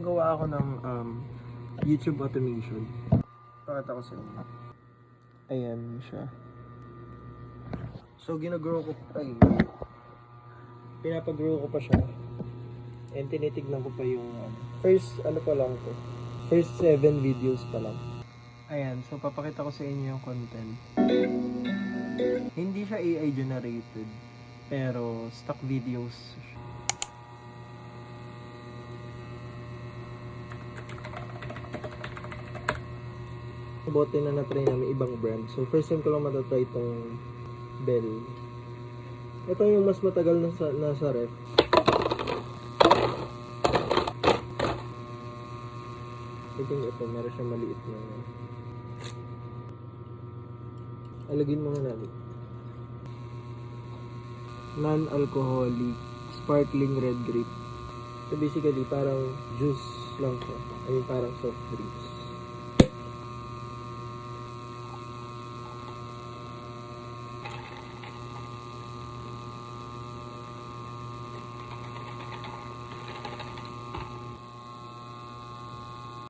gagawa ako ng YouTube automation. Pakita ko sa inyo. Ayan siya. So, pinapag-grow ko pa siya. And tinitignan ko pa yung first 7 videos pa lang. Ayan, so papakita ko sa inyo yung content. Hindi siya AI generated, pero stock videos. Bote na na-try namin ibang brand. So first time ko lang matatry itong Bell. Ito yung mas matagal nasa ref. I think ito, meron siyang maliit na alagin mo nga namin. Non-alcoholic sparkling red grape. So basically parang juice lang siya. I mean parang soft drinks.